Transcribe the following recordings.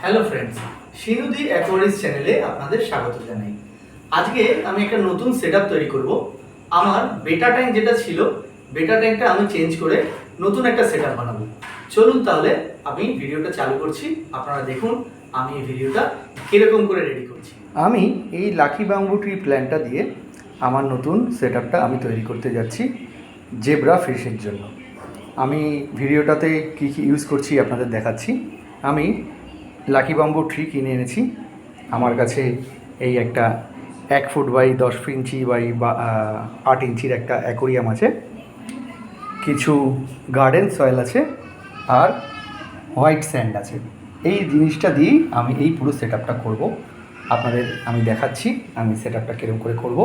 Hello friends, শিনুদি অ্যাকোয়ারিস চ্যানেলে আপনাদের স্বাগত জানাই। আজকে আমি একটা নতুন সেটআপ তৈরি করব। আমার বেটা ট্যাঙ্ক যেটা ছিল, বেটা ট্যাঙ্কটা আমি চেঞ্জ করে নতুন একটা সেটআপ বানাবো। চলুন তাহলে আমি ভিডিওটা চালু করছি, আপনারা দেখুন আমি এই ভিডিওটা কীরকম করে রেডি করছি। আমি এই লাকি ব্যাম্বু ট্রি প্ল্যান্টটা দিয়ে আমার নতুন সেটআপটা আমি তৈরি করতে যাচ্ছি জেব্রা ফিশের জন্য। আমি ভিডিওটাতে কী কী ইউজ করছি আপনাদের দেখাচ্ছি। আমি লাকি বাম্বু ট্রি কিনে এনেছি। আমার কাছে এই একটা 1 ফুট বাই 10 ইঞ্চি বাই 8 ইঞ্চির একটা অ্যাকোরিয়াম আছে, কিছু গার্ডেন সয়েল আছে, আর হোয়াইট স্যান্ড আছে। এই জিনিসটা দিয়েই আমি এই পুরো সেটআপটা করব। আপনাদের আমি দেখাচ্ছি আমি সেটআপটা কীরকম করে করব।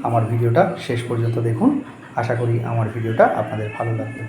আমার ভিডিওটা শেষ পর্যন্ত দেখুন, আশা করি আমার ভিডিওটা আপনাদের ভালো লাগবে।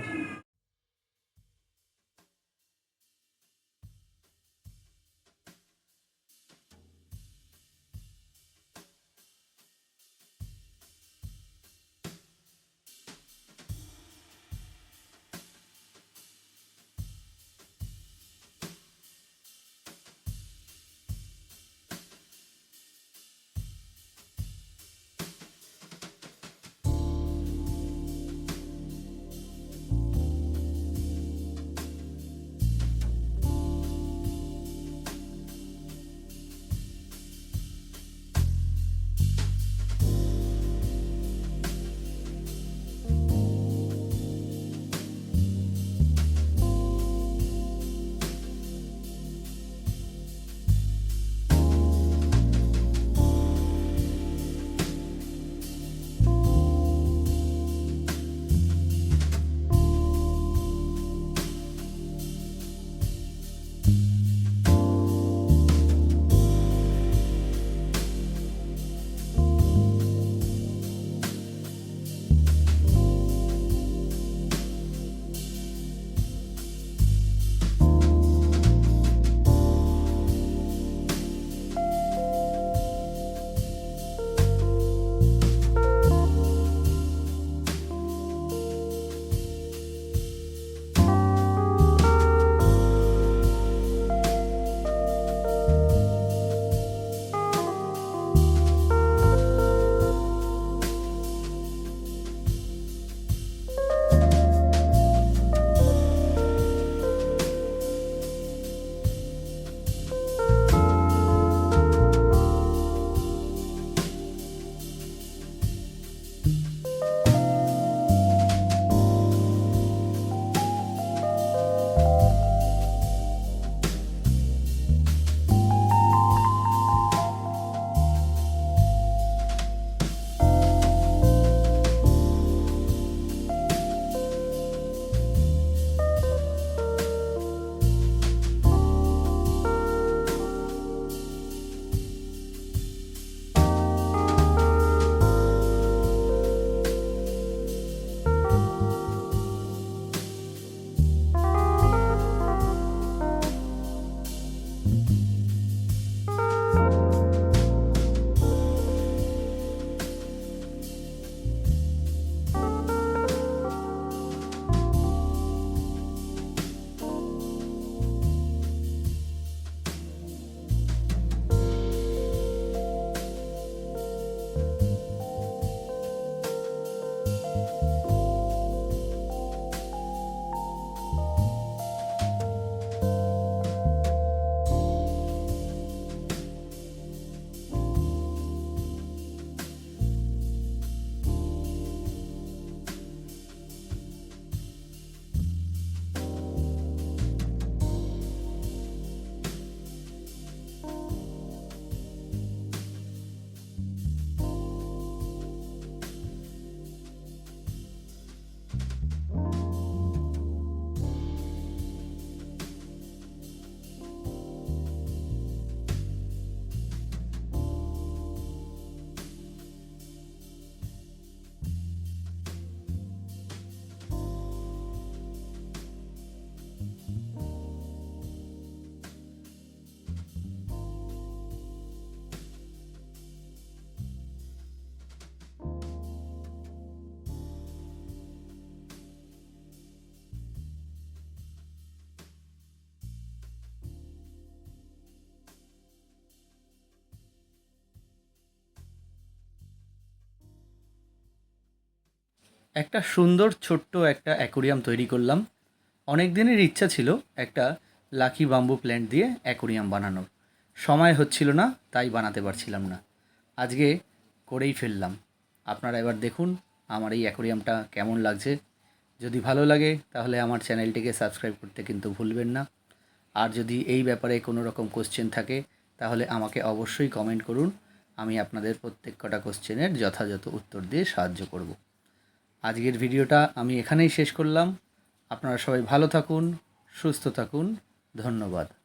একটা সুন্দর ছোট্ট একটা অ্যাকোরিয়াম তৈরি করলাম। অনেক দিনের ইচ্ছা ছিল একটা লাকি বাম্বু প্ল্যান্ট দিয়ে অ্যাকোরিয়াম বানানোর। সময় হচ্ছিল না, তাই বানাতে পারছিলাম না। আজকে করেই ফেললাম। আপনারা এবার দেখুন আমার এই অ্যাকোরিয়ামটা কেমন লাগছে। যদি ভালো লাগে তাহলে আমার চ্যানেলটিকে সাবস্ক্রাইব করতে কিন্তু ভুলবেন না। আর যদি এই ব্যাপারে কোনো রকম কোশ্চেন থাকে তাহলে আমাকে অবশ্যই কমেন্ট করুন। আমি আপনাদের প্রত্যেক কটা কোশ্চেনের যথাযথ উত্তর দিয়ে সাহায্য করব। আজকের ভিডিওটা আমি এখানেই শেষ করলাম। আপনারা সবাই ভালো থাকুন, সুস্থ থাকুন। ধন্যবাদ।